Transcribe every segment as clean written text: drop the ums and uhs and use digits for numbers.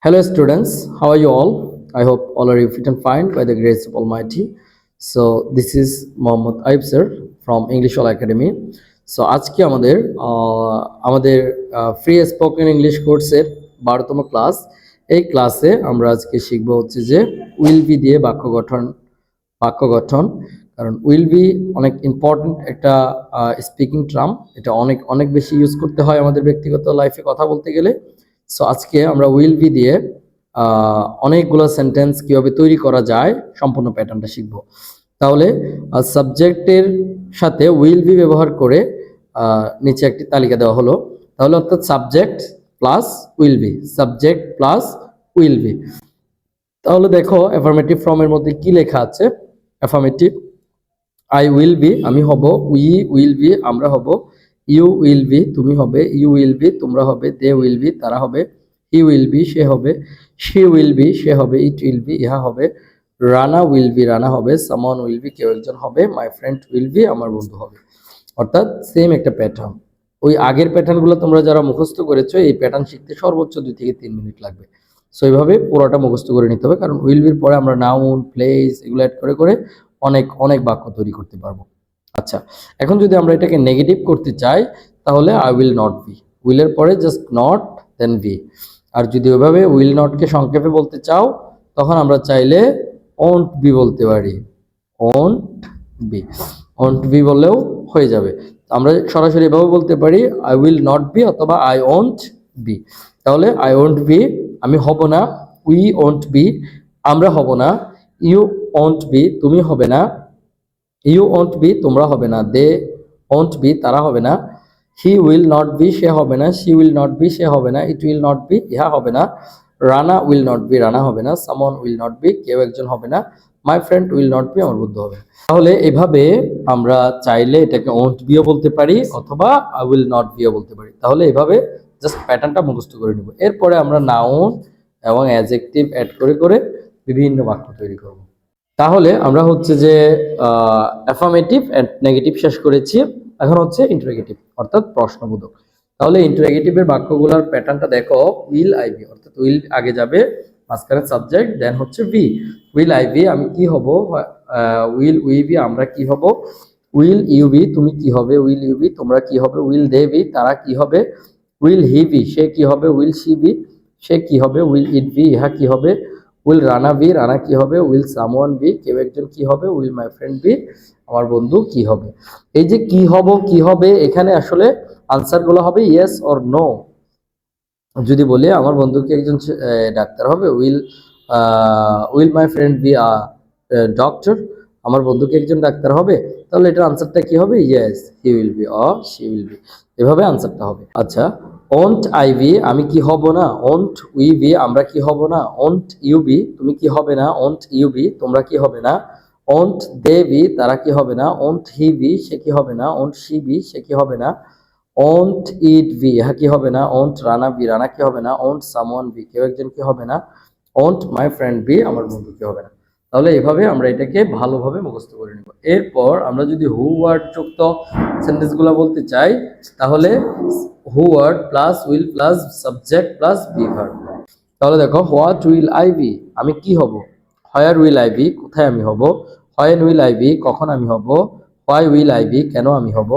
Hello, students. How are you all? I hope all are you fit and fine by the grace of Almighty. So, this is Mohammad Aib sir from English All Academy. So, আজকে আমাদের free spoken English কোর্সের 12তম class. এই ক্লাসে আমরা আজকে শিখব হচ্ছে যে উইল বি দিয়ে বাক্য গঠন। কারণ উইল বি অনেক ইম্পর্টেন্ট একটা স্পিকিং টার্ম। এটা অনেক অনেক বেশি ইউজ করতে হয় আমাদের ব্যক্তিগত লাইফে কথা বলতে গেলে। সো আজকে আমরা উইল বি দিয়ে অনেকগুলো সেন্টেন্স কিভাবে তৈরি করা যায় সম্পূর্ণ প্যাটার্নটা শিখব। তাহলে সাবজেক্টের সাথে উইল বি ব্যবহার করে নিচে একটি তালিকা দেওয়া হলো। তাহলে অর্থাৎ subject plus will B, subject plus will B. তাহলে দেখো অ্যাফার্মেটিভ ফর্মের মধ্যে কি লেখা আছে। অ্যাফার্মেটিভ, আই উইল বি আমি হব, উই উইল বি আমরা হব, ইউ উইল বি তুমি হবে, ইউ উইল বি তোমরা হবে, দে উইল বি তারা হবে, হি উইল বি সে হবে, শি উইল বি সে হবে, ইট উইল বি ইহা হবে, রানা উইল বি রানা হবে, সামন উইল বি কেউ একজন হবে, মাই ফ্রেন্ড উইল বি আমার বন্ধু হবে। অর্থাৎ সেম একটা প্যাটার্ন। ওই আগের প্যাটার্নগুলো তোমরা যারা মুখস্থ করেছো এই প্যাটার্ন শিখতে সর্বোচ্চ 2 থেকে 3 মিনিট লাগবে। সো এইভাবে পুরোটা মুখস্থ করে নিতে হবে, কারণ উইল বির পরে আমরা নাউন, প্লেস এগুলো অ্যাড করে করে অনেক অনেক বাক্য তৈরি করতে পারবো। আচ্ছা, এখন যদি আমরা এটাকে নেগেটিভ করতে চাই তাহলে আই উইল নট বি, উইলের পরে জাস্ট নট দেন বি। আর যদি ওইভাবে উইল নটকে সংক্ষেপে বলতে চাও তখন আমরা চাইলে ওন্ট বি বলতে পারি, ওন্ট বি, ওন্ট বি বললেও হয়ে যাবে। আমরা সরাসরি এভাবে বলতে পারি আই উইল নট বি অথবা আই ওন্ট বি। তাহলে আই ওন্ট বি আমি হব না, উই ওন্ট বি আমরা হব না, ইউ ওন্ট বি তুমি হবে না, ইউ ওন্ট বি তোমরা হবে না, দে ওন্ট বি তারা হবে না, হি উইল নট বি সে হবে না, শি উইল নট বি সে হবে না, ইট উইল নট বি ইহা হবে না, Rana will not be Rana হবে না, সামন উইল নট বি কেউ একজন হবে না, my friend will not be আমার বন্ধু হবে। তাহলে এভাবে আমরা চাইলে এটাকে ওন্ট বিও বলতে পারি অথবা আই উইল নট বিও বলতে পারি। তাহলে এভাবে জাস্ট প্যাটার্নটা মুখস্থ করে নিব। এরপরে আমরা নাউন এবং অ্যাডজেক্টিভ অ্যাড করে করে বিভিন্ন বাক্য তৈরি করব। তাহলে আমরা হচ্ছে যে অ্যাফার্মেটিভ এন্ড নেগেটিভ শেষ করেছি। এখন হচ্ছে ইন্টারোগেটিভ অর্থাৎ প্রশ্নবোধক। তাহলে ইন্টারোগেটিভের বাক্যগুলোর প্যাটার্নটা দেখো, উইল আই বি অর্থাৎ উইল আগে যাবে, মাঝখানে সাবজেক্ট, দেন হচ্ছে বি। উইল আই বি আমি কি হব, উইল উই বি আমরা কি হব, উইল ইউ বি তুমি কি হবে, উইল ইউ বি তোমরা কি হবে, উইল দে বি তারা কি হবে, উইল হি বি সে কি হবে, উইল শি বি সে কি হবে, উইল ইট বি ইহা কি হবে, উইল রানা বি রানা কি হবে, উইল সামওয়ান বি কেউ একজন কি হবে, উইল মাই ফ্রেন্ড বি আমার বন্ধু কি হবে। এই যে কি হব কি হবে এখানে আসলে আনসার গুলো হবে ইয়েস অর নো। যদি বলি আমার বন্ধু কি একজন ডাক্তার হবে, will my friend be a doctor আমার বন্ধু কি একজন ডাক্তার হবে, তাহলে এটার আনসারটা কি হবে, yes he will be or she will be. এভাবে আনসারটা হবে। আচ্ছা, ওন্ট আই বি আমি কি হব না, ওন্ট উই বি আমরা কি হব না, ওন্ট ইউ বি তুমি কি হবে না, ওন্ট ইউ বি তোমরা কি হবে না, ওন্ট দে বি তারা কি হবে না, ওন্ট হি বি সে কি হবে না, ওন্ট শি বি সে কি হবে না, ওন্ট ইট বি ইহা কি হবে না, ওন্ট রানা বি রানা কি হবে না, ওন্ট সামওয়ান বি কেউ একজন কি হবে না, ওন্ট মাই ফ্রেন্ড বি আমার বন্ধু কি হবে না। তাহলে এভাবে আমরা এটাকে ভালোভাবে মুখস্থ করে নিব। এরপর আমরা যদি হু ওয়ার্ড যুক্ত সেন্টেন্সগুলো বলতে চাই তাহলে who word plus will plus subject plus be verb. তাহলে দেখো, হোয়াট উইল আই বি আমি কি হব, হোয়ার উইল আই বি কোথায় আমি হব, হোয়েন উইল আই বি কখন আমি হব, হোয়াই উইল আই বি কেন আমি হব,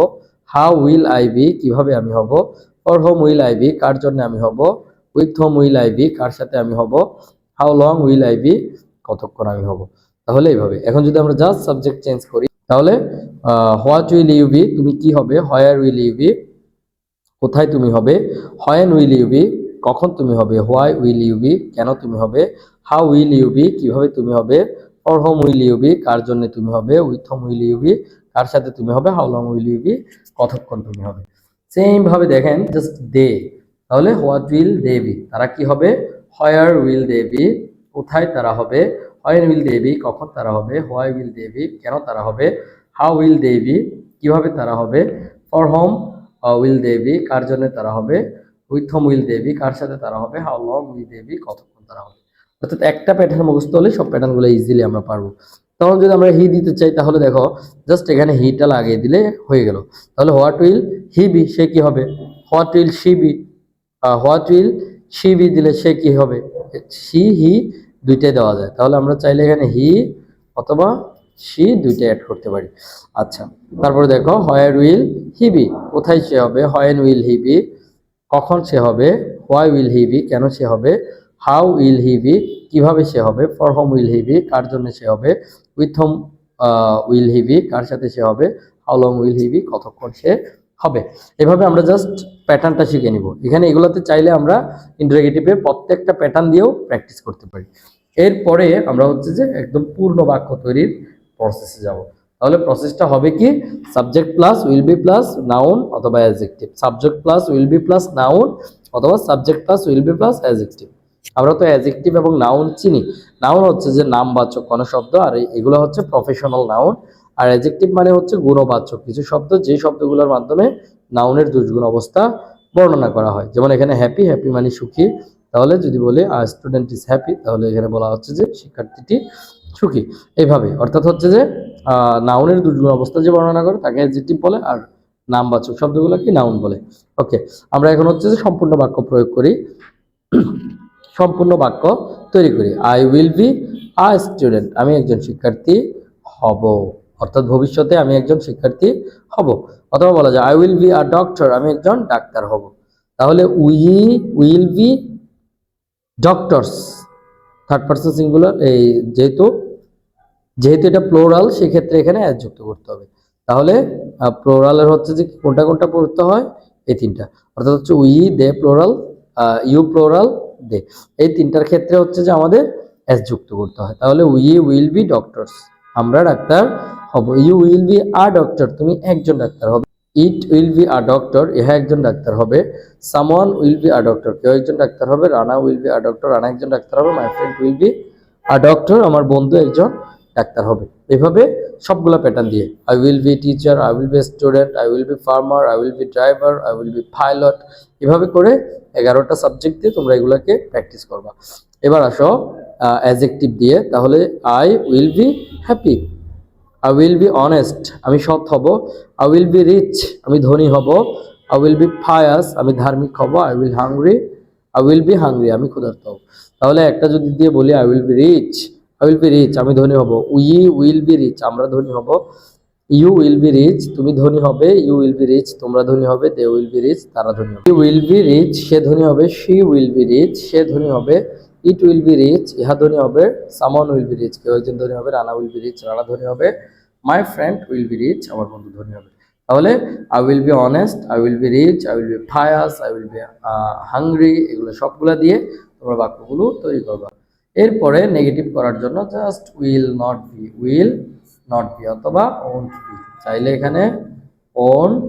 হাউ উইল আই বি কিভাবে আমি হব, for whom will I be কার জন্য আমি হব, with whom will I be কার সাথে আমি হব, how long will I be কতক্ষণ আমি হব। তাহলে এইভাবে এখন যদি আমরা জাস্ট সাবজেক্ট চেঞ্জ করি তাহলে হোয়াট উইল ইউ বি তুমি কি হবে, হোয়ার উইল ইউ বি কোথায় তুমি হবে, হোয়েন উইল ইউ বি কখন তুমি হবে, হোয়াই উইল ইউ বি কেন তুমি হবে, হাউ উইল ইউ বি কিভাবে তুমি হবে, for whom will you be কার জন্য তুমি হবে, with whom will you be কার সাথে তুমি হবে, how long will you be কতক্ষণ তুমি হবে। সেম ভাবে দেখেন জাস্ট দে, তাহলে হোয়াট উইল দে বি তারা কি হবে, হোয়ার উইল দে বি কোথায় তারা হবে, হোয়েন উইল দে বি কখন তারা হবে, হোয়াই উইল দে বি কেন তারা হবে, হাউ উইল দে বি কিভাবে তারা হবে, for whom will they be কার জন্য তারা হবে, with whom will they be কার সাথে তারা হবে, how long will they be কতক্ষণ তারা হবে। অর্থাৎ একটা প্যাটার্ন মুখস্থ হলে সব প্যাটার্নগুলো ইজিলি আমরা পারবো। তখন যদি আমরা হি দিতে চাই তাহলে দেখো জাস্ট এখানে হিটা লাগিয়ে দিলে হয়ে গেল। তাহলে হোয়াট উইল হি বি সে কি হবে, what will she be, what will she be দিলে সে কি হবে, শি হি দুইটাই দেওয়া যায়, তাহলে আমরা চাইলে এখানে হি অথবা শি দুইটাই অ্যাড করতে পারি। আচ্ছা, তারপরে দেখো হোয়ার উইল হি বি, কোথায় সে হবে, হোয়েন উইল হি বি, কখন সে হবে, হোয়াই উইল হি বি, কেন সে হবে, হাউ উইল হি বি, কিভাবে সে হবে, for whom will he be, কার জন্য সে হবে, with whom will he be, কার সাথে সে হবে, how long will he be, কতক্ষণ সে হবে। এভাবে আমরা জাস্ট প্যাটার্নটা শিখে নিব। এখানে এগুলোতে চাইলে আমরা ইন্টারোগেটিভের প্রত্যেকটা প্যাটার্ন দিয়েও প্র্যাকটিস করতে পারি। এরপরে আমরা হচ্ছে যে একদম পূর্ণ বাক্য তৈরির প্রসেসে যাব। তাহলে প্রসেসটা হবে কি, subject plus will be plus noun অথবা adjective, subject plus will be plus noun অথবা subject plus will be plus adjective. আমরা তো অ্যাডজেক্টিভ এবং নাউন চিনি। নাউন হচ্ছে যে নামবাচক কোনো শব্দ, আর এগুলো হচ্ছে প্রফেশনাল নাউন। আর অ্যাডজেক্টিভ মানে হচ্ছে গুণবাচক কিছু শব্দ, যে শব্দগুলোর মাধ্যমে নাউনের দুর্গুণ অবস্থা বর্ণনা করা হয়। যেমন এখানে হ্যাপি, হ্যাপি মানে সুখী, তাহলে যদি বলি স্টুডেন্ট ইজ হ্যাপি, তাহলে এখানে বলা হচ্ছে যে শিক্ষার্থীটি সুখী। এইভাবে অর্থাৎ হচ্ছে যে নাউনের দুর্গুণ অবস্থা যে বর্ণনা করে তাকে অ্যাডজেক্টিভ বলে, আর নামবাচক শব্দগুলোকে নাউন বলে। ওকে, আমরা এখন হচ্ছে যে সম্পূর্ণ বাক্য প্রয়োগ করি, সম্পূর্ণ বাক্য তৈরি করি। I will be a student, আমি একজন শিক্ষার্থী হব, অর্থাৎ ভবিষ্যতে আমি একজন শিক্ষার্থী হব। অথবা বলা যায় I will be a doctor, আমি একজন ডাক্তার হব। তাহলে we will be doctors, third person singular, এই যেহেতু এটা প্লোরাল সেক্ষেত্রে এখানে অ্যাজ যুক্ত করতে হবে। তাহলে প্লোরালের হচ্ছে যে কোনটা কোনটা পড়তে হয়, এই তিনটা, অর্থাৎ হচ্ছে we, they plural, you plural, they, এই তিনটার ক্ষেত্রে হচ্ছে যে আমাদের অ্যাজ যুক্ত করতে হয়। তাহলে উই উইল বি ডক্টরস, আমরা ডাক্তার হব। You will be a doctor, তুমি একজন ডাক্তার হবে। It will be a doctor, ইহা একজন ডাক্তার হবে। Someone will be a doctor, কেউ একজন ডাক্তার হবে। Rana will be a doctor, Rana একজন ডাক্তার হবে। My friend will be a doctor, আমার বন্ধু একজন ডাক্তার হবে। এভাবে সবগুলা প্যাটার্ন দিয়ে I will be teacher, I will be student, I will B farmer, I will B driver, I will B pilot, এভাবে করে 11টা সাবজেক্ট দিয়ে তোমরা এগুলাকে প্র্যাকটিস করবা। এবার আসো অ্যাডজেক্টিভ দিয়ে, তাহলে I will be happy, I will be honest, আমি সৎ হব। আই উইল বি রিচ, আমি ধনী হব। আই উইল বি ফায়াস, আমি ধার্মিক হব। I will hungry, I will be hungry, আমি ক্ষুধার্ত হব। তাহলে একটা যদি দিয়ে বলি I will be rich, I will be rich, আমি ধনী হব। উই উইল বি রিচ, আমরা ধনী হব। ইউ উইল বি রিচ, তুমি ধনী হবে। ইউ উইল বি রিচ, তোমরা ধনী হবে। দে উইল বি রিচ, তারা ধনী হবে। হি উইল বি রিচ, সে ধনী হবে। শি উইল বি রিচ, সে ধনী হবে। ইট উইল বি রিচ, ইহা ধনী হবে। সামন উইল বি রিচ, কেউ একজন ধনী হবে। Rana will be rich, Rana ধনী হবে। My friend will be rich, আমার বন্ধু ধনী হবে। তাহলে I will be honest, I will be rich, I will be fierce, I will be hungry, এগুলো সবগুলা দিয়ে তোমরা বাক্যগুলো তৈরি করবা। এরপরে নেগেটিভ করার জন্য just will not be, will not be অথবা ওন্ট বি, চাইলে এখানে ওন্ট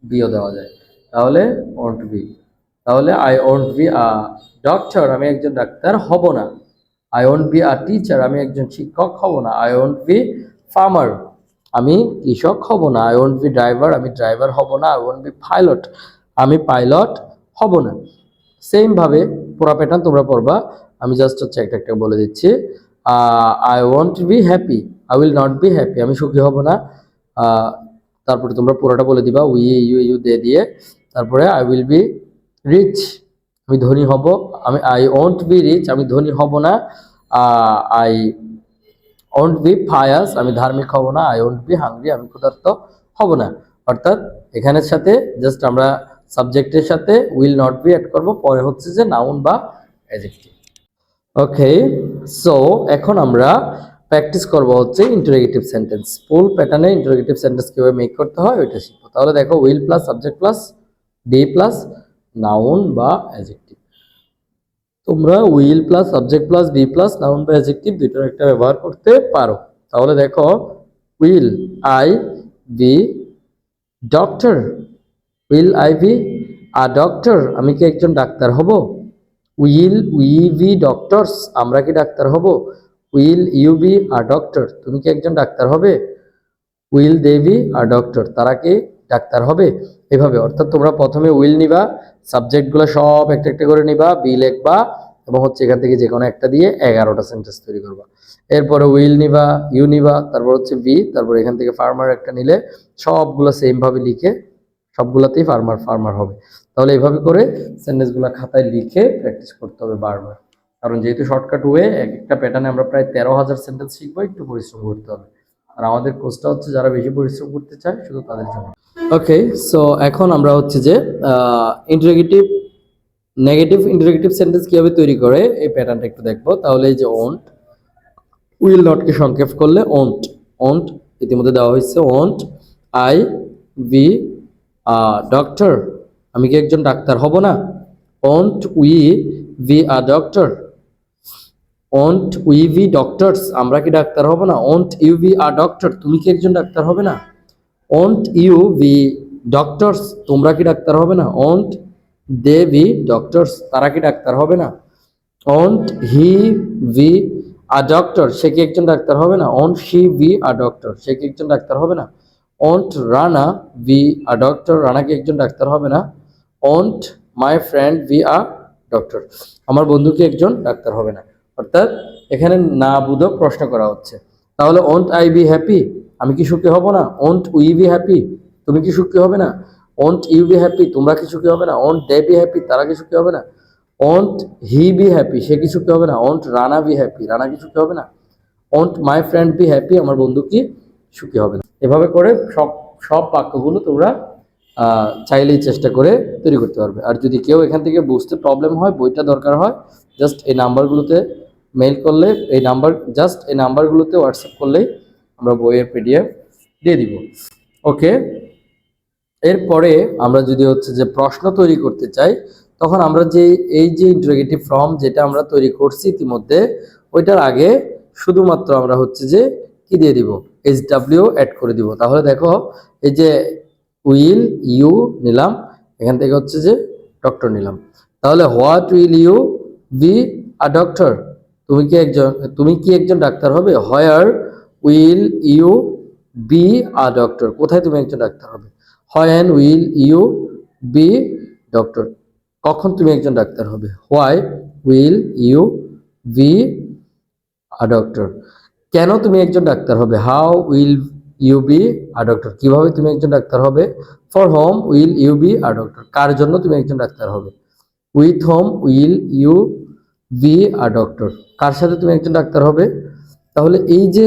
বিও দেওয়া যায়। তাহলে ওন্ট বি, তাহলে I won't be a doctor, আমি একজন ডাক্তার হব না। I won't be a teacher, আমি একজন শিক্ষক হব না। আই ওন্ট বি ফার্মার, আমি কৃষক হব না। আই ওন্ট বি ড্রাইভার, আমি ড্রাইভার হব না। আই ওন্ট বি পাইলট, আমি পাইলট হব না। সেম ভাবে পুরো প্যাটার্ন তোমরা পড়বা, আমি জাস্ট হচ্ছে একটা একটা বলে দিচ্ছি। I want be happy, I will not be happy, আমি সুখী হব না। তারপরে তোমরা পুরোটা বলে দিবা উই ইউ ইউ দে দিয়ে। তারপরে আই উইল বি রিচ, আমি ধনী হব। আই ওয়ান্ট বি রিচ, আমি ধনী হব না। আই ওন্ট বি ফায়াস, আমি ধার্মিক হব না। আই ওন্ট বি হাংরি, আমি ক্ষুধার্ত হব না। অর্থাৎ এখানের সাথে জাস্ট আমরা সাবজেক্টের সাথে উইল নট বি অ্যাড করব, পরে হচ্ছে যে নাউন বা অ্যাডজেক্টিভ। ওকে, সো এখন আমরা প্র্যাকটিস করব হচ্ছে ইন্টারোগেটিভ সেন্টেন্স। ফুল প্যাটার্নে ইন্টারোগেটিভ সেন্টেন্স কিভাবে মেক করতে হয় ওইটা শিখবো। তাহলে দেখো will plus subject plus be plus noun বা অ্যাডজেক্টিভ। তোমরা will plus subject plus be plus noun বা অ্যাডজেক্টিভ দুইটার একটা ব্যবহার করতে পারো। তাহলে দেখো will I be doctor, will I be a doctor, আমি কি একজন ডাক্তার হব। উইল উই বি ডক্টরস, আমরা কি ডাক্তার হব। Will you be a doctor, তুমি কি একজন ডাক্তার হবে। Will they be a doctor, তারা কি ডাক্তার হবে। এভাবে অর্থাৎ তোমরা প্রথমে উইল নিবা, সাবজেক্টগুলো সব একটা একটা করে নিবা, বি লিখবা এবং হচ্ছে এখান থেকে যে কোনো একটা দিয়ে 11টা সেন্টেন্স তৈরি করবা। এরপরে উইল নিবা, ইউ নিবা, তারপর হচ্ছে বি, তারপর এখান থেকে ফার্মার একটা নিলে সবগুলো সেম ভাবে লিখে সবগুলাতেই ফার্মার ফার্মার হবে। তাহলে এইভাবে করে সেন্টেন্সগুলো খাতায় লিখে প্র্যাকটিস করতে হবে বারবার। কারণ যেহেতু শর্টকাট ওয়ে, এক একটা প্যাটার্নে আমরা প্রায় 13,000 সেন্টেন্স শিখবো, একটু পরিশ্রম করতে হবে। আর আমাদের কোর্সটা হচ্ছে যারা বেশি পরিশ্রম করতে চায় শুধু তাদের জন্য। ওকে, সো এখন আমরা হচ্ছে যে ইন্টারোগেটিভ নেগেটিভ ইন্টারোগেটিভ সেন্টেন্স কিভাবে তৈরি করে এই প্যাটার্নটা একটু দেখবো। তাহলে এই যে ওন্ট, উইল নটকে সংক্ষেপ করলে ওন্ট, ওন্ট ইতিমধ্যে দেওয়া হয়েছে। ওন্ট আই বি ডক্টর, আমি কি একজন ডাক্তার হব না? Won't we be a doctor, won't we be doctors, আমরা কি ডাক্তার হব না? Won't you be a doctor, তুমি কি একজন ডাক্তার হবে না? ওন্ট ইউ বি ডক্টরস, তোমরা কি ডাক্তার হবে না? ওন্ট দে বি ডক্টরস, তারা কি ডাক্তার হবে না? Won't he be a doctor, সে কি একজন ডাক্তার হবে না? Won't she be a doctor, সে কি একজন ডাক্তার হবে না? Won't Rana be a doctor, রানা কি একজন ডাক্তার হবে না? Won't my friend be a doctor, আমার বন্ধু কি একজন ডাক্তার হবে না? অর্থাৎ এখানে না বুঝো প্রশ্ন করা হচ্ছে। তাহলে ওন্ট আই বি হ্যাপি, আমি কি সুখী হব না? ওন্ট উই বি হ্যাপি, তুমি কি সুখী হবে না? ওন্ট ইউ বি হ্যাপি, তোমরা কি সুখী হবে না? ওন্ট দে বি হ্যাপি, তারা কি সুখী হবে না? ওন্ট হি বি হ্যাপি, সে কি সুখী হবে না? Won't Rana be happy, Rana কি সুখী হবে না? Won't my friend be happy, আমার বন্ধু কি সুখী হবে না? এভাবে করে সব সব বাক্যগুলো তোমরা চাইলেই চেষ্টা করে তৈরি করতে পারবে। আর যদি কেউ এখান থেকে বুঝতে প্রবলেম হয়, বইটা দরকার হয়, জাস্ট এই নাম্বারগুলোতে মেইল করলে, এই নাম্বারগুলোতে হোয়াটসঅ্যাপ করলেই আমরা বইয়ের পিডিএফ দিয়ে দিব। ওকে, এরপরে আমরা যদি হচ্ছে যে প্রশ্ন তৈরি করতে চাই, তখন আমরা যে এই যে ইন্টারোগেটিভ ফর্ম যেটা আমরা তৈরি করছি ইতিমধ্যে, ওইটার আগে শুধুমাত্র আমরা হচ্ছে যে কি দিয়ে দিব? SW অ্যাড করে দিব। তাহলে দেখো এই যে উইল ইউ নিলাম, এখান থেকে হচ্ছে যে ডক্টর নিলাম। তাহলে what will you be a doctor, তুমি কি একজন ডাক্তার হবে? Where will you be a doctor, কোথায় তুমি একজন ডাক্তার হবে? When will you be doctor, কখন তুমি একজন ডাক্তার হবে? Why will you be a doctor, কেন তুমি একজন ডাক্তার হবে? How will you be a doctor, কিভাবে তুমি একজন ডাক্তার হবে? For whom will you be a doctor, কার জন্য তুমি একজন ডাক্তার হবে? With whom will you be a doctor, কার সাথে তুমি একজন ডাক্তার হবে? তাহলে এই যে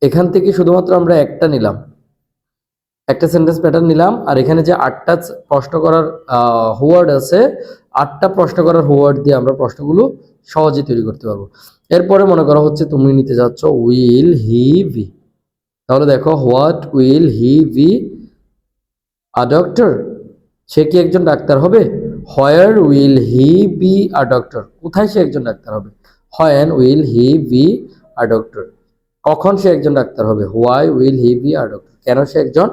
এখান থেকে শুধুমাত্র আমরা একটা নিলাম, একটা সেন্টেন্স প্যাটার্ন নিলাম, আর এখানে যে 8টা প্রশ্ন করার ওয়ার্ড আছে, 8টা প্রশ্ন করার ওয়ার্ড দিয়ে আমরা প্রশ্নগুলো সহজে তৈরি করতে পারবো। এরপরে মনে করা হচ্ছে তুমি নিতে যাচ্ছ উইল হি বি, তাহলে দেখো what will he be a doctor, সে কি একজন ডাক্তার হবে? Where will he be a doctor, কোথায় সে একজন ডাক্তার হবে? When will he be a doctor, কখন সে একজন ডাক্তার হবে? Why will he be a doctor, কেন সে একজন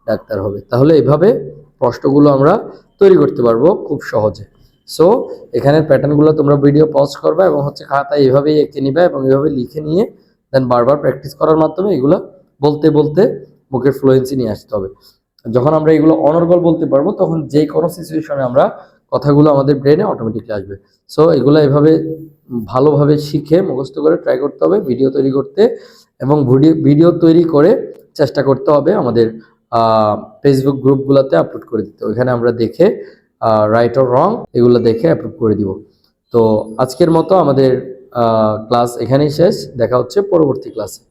ডাক্তার হবে? তাহলে এইভাবে প্রশ্নগুলো আমরা তৈরি করতে পারবো খুব সহজে। সো এখানের প্যাটার্নগুলো তোমরা ভিডিও পজ করবে এবং হচ্ছে খাতায় এইভাবেই এঁকে নিবে এবং এইভাবে লিখে নিয়ে দেন বারবার প্র্যাকটিস করার মাধ্যমে এগুলো বলতে বলতে মুখের ফ্লুয়েন্সি নিয়ে আসতে হবে। যখন আমরা এগুলো অনর্গল বলতে পারবো, তখন যে কোনো সিচুয়েশনে আমরা কথাগুলো আমাদের ব্রেনে অটোমেটিকলি আসবে। সো এগুলো এভাবে ভালোভাবে শিখে মুখস্থ করে ট্রাই করতে হবে ভিডিও তৈরি করতে, এবং ভিডিও তৈরি করে চেষ্টা করতে হবে আমাদের ফেসবুক গ্রুপগুলোতে আপলোড করে দিতে। ওইখানে আমরা দেখে রাইট অর রং এগুলো দেখে অ্যাপ্রুভ করে দিব। তো আজকের মতো আমাদের ক্লাস এখানেই শেষ, দেখা হচ্ছে পরবর্তী ক্লাসে।